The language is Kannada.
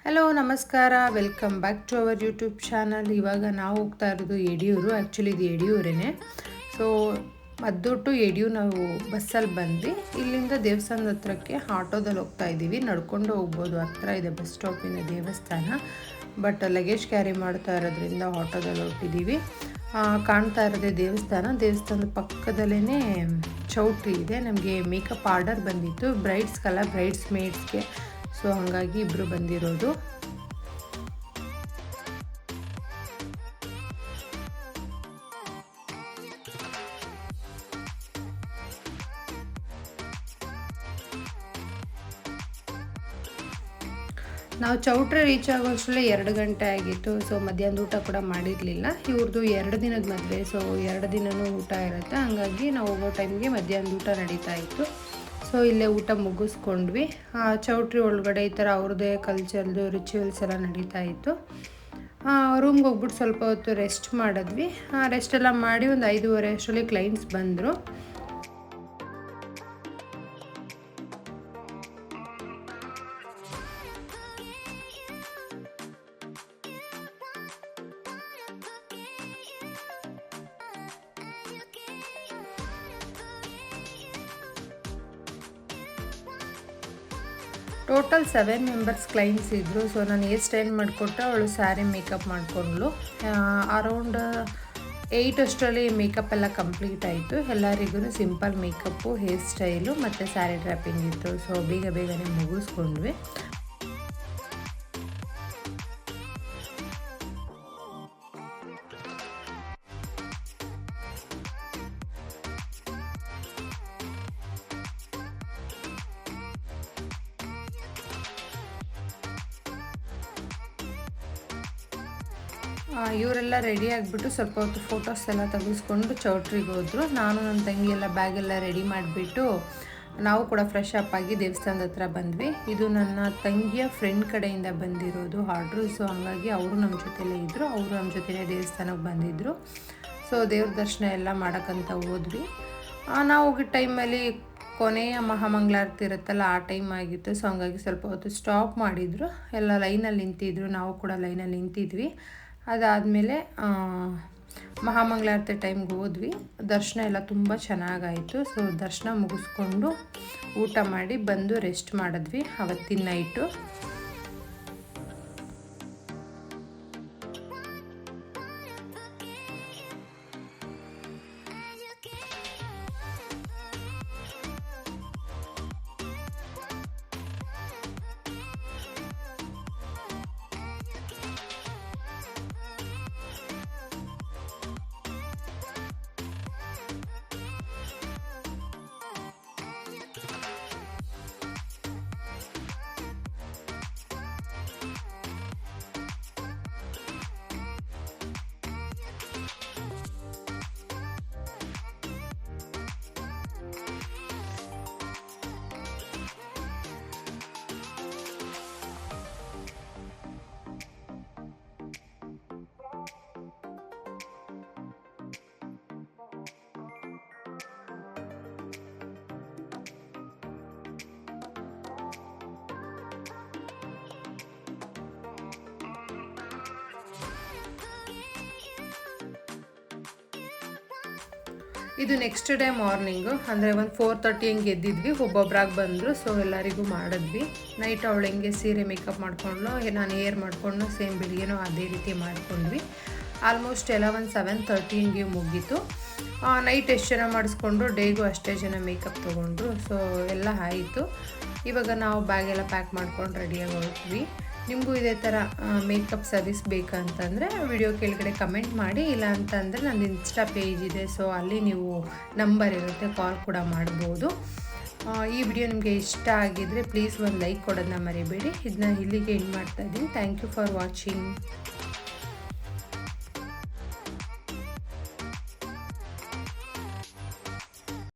ಹಲೋ ನಮಸ್ಕಾರ, welcome back to our YouTube channel. ಇವಾಗ ನಾವು ಹೋಗ್ತಾ ಇರೋದು ಯಡಿಯೂರು. ಆ್ಯಕ್ಚುಲಿ ಇದು ಯಡಿಯೂರೇ. ಸೊ ಮದ್ದು ಟು ಯಡಿಯೂರು ನಾವು ಬಸ್ಸಲ್ಲಿ ಬಂದ್ವಿ. ಇಲ್ಲಿಂದ ದೇವಸ್ಥಾನದ ಹತ್ರಕ್ಕೆ ಆಟೋದಲ್ಲಿ ಹೋಗ್ತಾ ಇದ್ದೀವಿ. ನಡ್ಕೊಂಡು ಹೋಗ್ಬೋದು, ಹತ್ರ ಇದೆ ಬಸ್ ಸ್ಟಾಪಿಂದ ದೇವಸ್ಥಾನ. ಬಟ್ ಲಗೇಜ್ ಕ್ಯಾರಿ ಮಾಡ್ತಾ ಇರೋದ್ರಿಂದ ಆಟೋದಲ್ಲಿ ಹೊರಟಿದ್ದೀವಿ. ಕಾಣ್ತಾ ಇರೋದೇ ದೇವಸ್ಥಾನದ ಪಕ್ಕದಲ್ಲೇ ಚೌಟ್ರಿ ಇದೆ. ನಮಗೆ ಮೇಕಪ್ ಆರ್ಡರ್ ಬಂದಿತ್ತು, ಬ್ರೈಡ್ಸ್ಗಲ್ಲ ಬ್ರೈಡ್ಸ್ ಮೇಡ್ಸ್ಗೆ. ಸೊ ಹಾಗಾಗಿ ಇಬ್ಬರು ಬಂದಿರೋದು. ನಾವು ಚೌಟ್ರಿ ರೀಚ್ ಆಗೋಷ್ಟರಲ್ಲೇ 2 ಗಂಟೆ ಆಗಿತ್ತು. ಸೊ ಮಧ್ಯಾಹ್ನದ ಊಟ ಕೂಡ ಮಾಡಿರಲಿಲ್ಲ. ಇವ್ರದ್ದು 2 ದಿನದ ಮದುವೆ, ಸೊ 2 ದಿನವೂ ಊಟ ಇರುತ್ತೆ. ಹಂಗಾಗಿ ನಾವು ಹೋಗೋ ಟೈಮ್ಗೆ ಮಧ್ಯಾಹ್ನದ ಊಟ ನಡೀತಾ ಇತ್ತು. ಸೊ ಇಲ್ಲೇ ಊಟ ಮುಗಿಸ್ಕೊಂಡ್ವಿ. ಚೌಟ್ರಿ ಒಳಗಡೆ ಈ ಥರ ಅವ್ರದ್ದೇ ಕಲ್ಚರ್ದು ರಿಚುವಲ್ಸ್ ಎಲ್ಲ ನಡೀತಾ ಇತ್ತು. ರೂಮ್ಗೆ ಹೋಗ್ಬಿಟ್ಟು ಸ್ವಲ್ಪ ಹೊತ್ತು ರೆಸ್ಟ್ ಮಾಡಿದ್ವಿ. ರೆಸ್ಟ್ ಎಲ್ಲ ಮಾಡಿ ಒಂದು 5:30 ಅಷ್ಟರಲ್ಲಿ ಕ್ಲೈಂಟ್ಸ್ ಬಂದರು. ಟೋಟಲ್ 7 ಮೆಂಬರ್ಸ್ ಕ್ಲೈಂಟ್ಸ್ ಇದ್ದರು. ಸೊ ನಾನು ಹೇರ್ ಸ್ಟೈಲ್ ಮಾಡಿಕೊಟ್ಟು ಅವಳು ಸ್ಯಾರಿ ಮೇಕಪ್ ಮಾಡಿಕೊಂಡ್ಳು. ಅರೌಂಡ್ 8 ಅಷ್ಟರಲ್ಲಿ ಮೇಕಪ್ ಎಲ್ಲ ಕಂಪ್ಲೀಟ್ ಆಯಿತು. ಎಲ್ಲರಿಗೂ ಸಿಂಪಲ್ ಮೇಕಪ್ಪು, ಹೇರ್ ಸ್ಟೈಲು ಮತ್ತು ಸ್ಯಾರಿ ಡ್ರಾಪಿಂಗ್ ಇತ್ತು. ಸೊ ಬೇಗನೆ ಮುಗಿಸ್ಕೊಂಡ್ವಿ. ಇವರೆಲ್ಲ ರೆಡಿ ಆಗಿಬಿಟ್ಟು ಸ್ವಲ್ಪ ಹೊತ್ತು ಫೋಟೋಸ್ ಎಲ್ಲ ತೆಗೆಸ್ಕೊಂಡು ಚೌಟ್ರಿಗೆ ಹೋದರು. ನಾನು ನನ್ನ ತಂಗಿ ಎಲ್ಲ ಬ್ಯಾಗೆಲ್ಲ ರೆಡಿ ಮಾಡಿಬಿಟ್ಟು ನಾವು ಕೂಡ ಫ್ರೆಶ್ ಅಪ್ ಆಗಿ ದೇವಸ್ಥಾನದ ಹತ್ರ ಬಂದ್ವಿ. ಇದು ನನ್ನ ತಂಗಿಯ ಫ್ರೆಂಡ್ ಕಡೆಯಿಂದ ಬಂದಿರೋದು ಆರ್ಡ್ರು. ಸೊ ಹಾಗಾಗಿ ಅವರು ನಮ್ಮ ಜೊತೆಲೇ ಇದ್ದರು. ಅವರು ನಮ್ಮ ಜೊತೆನೇ ದೇವಸ್ಥಾನಕ್ಕೆ ಬಂದಿದ್ದರು. ಸೊ ದೇವ್ರ ದರ್ಶನ ಎಲ್ಲ ಮಾಡೋಕ್ಕಂತ ಹೋದ್ವಿ. ನಾವು ಹೋಗಿದ್ದ ಟೈಮಲ್ಲಿ ಕೊನೆಯ ಮಹಾಮಂಗಳಾರತಿ ಇರುತ್ತಲ್ಲ, ಆ ಟೈಮ್ ಆಗಿತ್ತು. ಸೊ ಹಂಗಾಗಿ ಸ್ವಲ್ಪ ಹೊತ್ತು ಸ್ಟಾಪ್ ಮಾಡಿದರು. ಎಲ್ಲ ಲೈನಲ್ಲಿ ನಿಂತಿದ್ರು, ನಾವು ಕೂಡ ಲೈನಲ್ಲಿ ನಿಂತಿದ್ವಿ. ಅದಾದಮೇಲೆ ಮಹಾಮಂಗಳಾರತಿ ಟೈಮ್ಗೆ ಹೋದ್ವಿ. ದರ್ಶನ ಎಲ್ಲ ತುಂಬ ಚೆನ್ನಾಗಾಯಿತು. ಸೊ ದರ್ಶನ ಮುಗಿಸ್ಕೊಂಡು ಊಟ ಮಾಡಿ ಬಂದು ರೆಸ್ಟ್ ಮಾಡಿದ್ವಿ ಅವತ್ತಿನ ನೈಟು. ಇದು ನೆಕ್ಸ್ಟ್ ಡೇ ಮಾರ್ನಿಂಗು, ಅಂದರೆ ಒಂದು 4:30 ಹಂಗೆ ಎದ್ದಿದ್ವಿ. ಒಬ್ಬೊಬ್ರಾಗಿ ಬಂದರು. ಸೊ ಎಲ್ಲರಿಗೂ ಮಾಡಿದ್ವಿ. ನೈಟ್ ಅವಳು ಹೆಂಗೆ ಸೀರೆ ಮೇಕಪ್ ಮಾಡಿಕೊಂಡ್ಲು, ನಾನು ಏರ್ ಮಾಡಿಕೊಂಡು ಸೇಮ್ ಬೆಳಿಗ್ಗೆನೂ ಅದೇ ರೀತಿ ಮಾಡಿಕೊಂಡ್ವಿ. ಆಲ್ಮೋಸ್ಟ್ ಎಲ್ಲ ಒಂದು 7:30 ಹಂಗೆ ಮುಗೀತು. ನೈಟ್ ಎಷ್ಟು ಜನ ಮಾಡಿಸ್ಕೊಂಡ್ರು, ಡೇಗೂ ಅಷ್ಟೇ ಜನ ಮೇಕಪ್ ತೊಗೊಂಡ್ರು. ಸೊ ಎಲ್ಲ ಆಯಿತು. ಇವಾಗ ನಾವು ಬ್ಯಾಗೆಲ್ಲ ಪ್ಯಾಕ್ ಮಾಡ್ಕೊಂಡು ರೆಡಿಯಾಗಿ ಹೊರಟ್ವಿ. ನಿಮಗೂ ಇದೇ ಥರ ಮೇಕಪ್ ಸರ್ವಿಸ್ ಬೇಕಂತಂದರೆ ವಿಡಿಯೋ ಕೆಳಗಡೆ ಕಮೆಂಟ್ ಮಾಡಿ. ಇಲ್ಲ ಅಂತಂದರೆ ನಂದು ಇನ್ಸ್ಟಾ ಪೇಜ್ ಇದೆ. ಸೊ ಅಲ್ಲಿ ನೀವು ನಂಬರ್ ಇರುತ್ತೆ, ಕಾಲ್ ಕೂಡ ಮಾಡ್ಬೋದು. ಈ ವಿಡಿಯೋ ನಿಮಗೆ ಇಷ್ಟ ಆಗಿದ್ದರೆ ಪ್ಲೀಸ್ ಒಂದು ಲೈಕ್ ಕೊಡೋದನ್ನ ಮರಿಬೇಡಿ. ಇದನ್ನ ಇಲ್ಲಿಗೆ ಎಂಡ್ ಮಾಡ್ತಾಯಿದ್ದೀನಿ. Thank you for watching.